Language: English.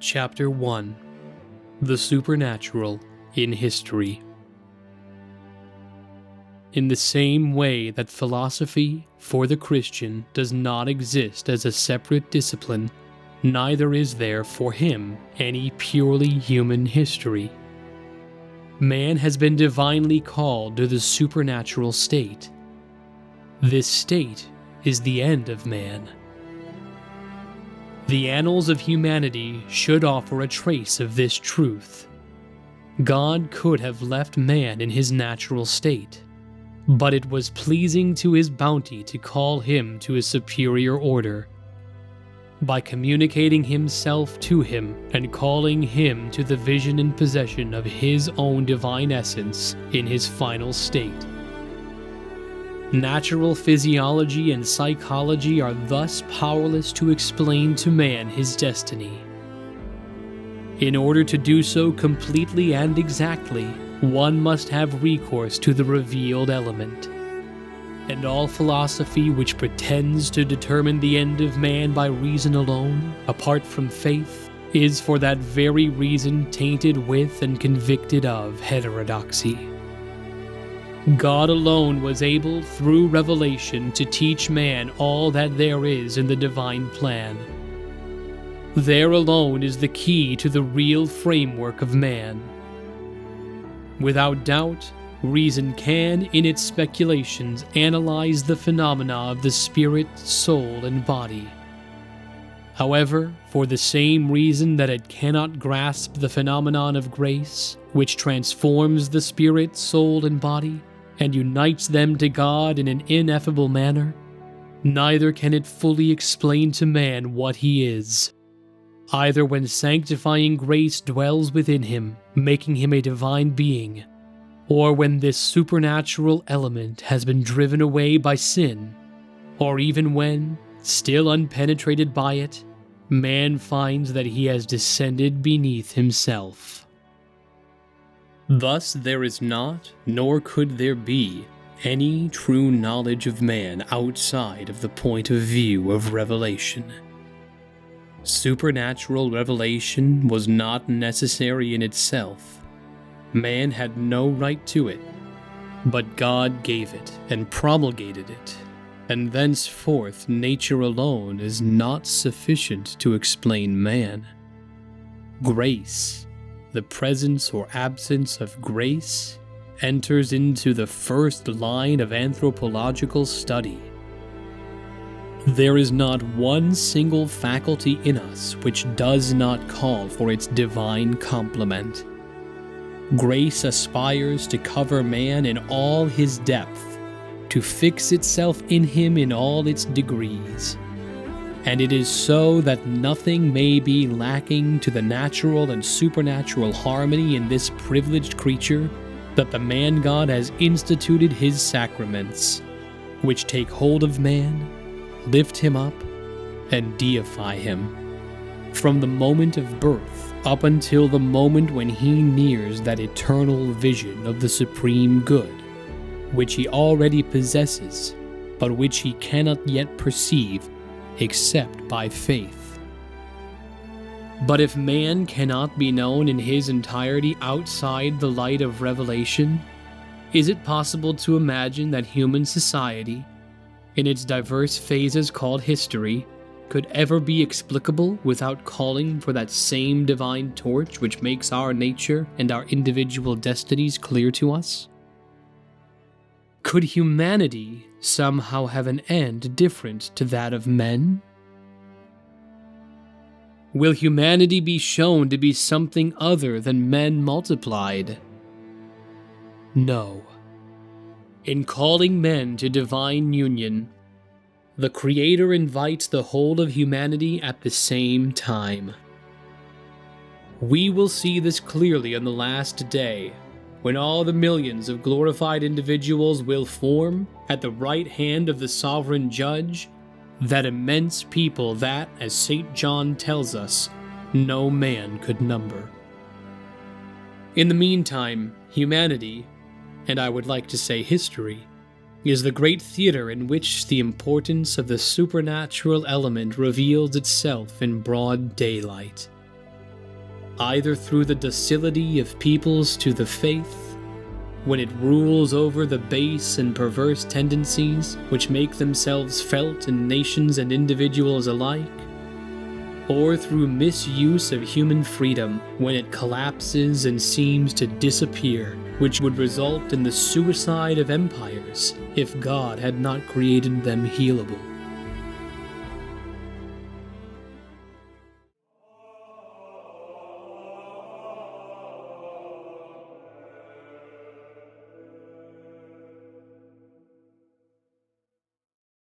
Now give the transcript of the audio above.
Chapter 1: The Supernatural in History. In the same way that philosophy, for the Christian, does not exist as a separate discipline, neither is there for him any purely human history. Man has been divinely called to the supernatural state. This state is the end of man. The annals of humanity should offer a trace of this truth. God could have left man in his natural state, but it was pleasing to his bounty to call him to a superior order. By communicating himself to him and calling him to the vision and possession of his own divine essence in his final state. Natural physiology and psychology are thus powerless to explain to man his destiny. In order to do so completely and exactly, one must have recourse to the revealed element. And all philosophy which pretends to determine the end of man by reason alone, apart from faith, is for that very reason tainted with and convicted of heterodoxy. God alone was able, through revelation, to teach man all that there is in the divine plan. There alone is the key to the real framework of man. Without doubt, reason can, in its speculations, analyze the phenomena of the spirit, soul, and body. However, for the same reason that it cannot grasp the phenomenon of grace, which transforms the spirit, soul, and body, and unites them to God in an ineffable manner, neither can it fully explain to man what he is, either when sanctifying grace dwells within him, making him a divine being, or when this supernatural element has been driven away by sin, or even when, still unpenetrated by it, man finds that he has descended beneath himself. Thus there is not, nor could there be, any true knowledge of man outside of the point of view of revelation. Supernatural revelation was not necessary in itself. Man had no right to it, but God gave it and promulgated it, and thenceforth nature alone is not sufficient to explain man. Grace, the presence or absence of grace, enters into the first line of anthropological study. There is not one single faculty in us which does not call for its divine complement. Grace aspires to cover man in all his depth, to fix itself in him in all its degrees. And it is so that nothing may be lacking to the natural and supernatural harmony in this privileged creature that the man-God has instituted his sacraments, which take hold of man, lift him up, and deify him. From the moment of birth up until the moment when he nears that eternal vision of the supreme good, which he already possesses, but which he cannot yet perceive except by faith. But if man cannot be known in his entirety outside the light of revelation, is it possible to imagine that human society, in its diverse phases called history, could ever be explicable without calling for that same divine torch which makes our nature and our individual destinies clear to us? Could humanity somehow have an end different to that of men? Will humanity be shown to be something other than men multiplied? No. In calling men to divine union, the Creator invites the whole of humanity at the same time. We will see this clearly on the last day, when all the millions of glorified individuals will form, at the right hand of the sovereign judge, that immense people that, as St. John tells us, no man could number. In the meantime, humanity, and I would like to say history, is the great theater in which the importance of the supernatural element reveals itself in broad daylight. either through the docility of peoples to the faith, when it rules over the base and perverse tendencies which make themselves felt in nations and individuals alike, or through misuse of human freedom when it collapses and seems to disappear, which would result in the suicide of empires if God had not created them healable.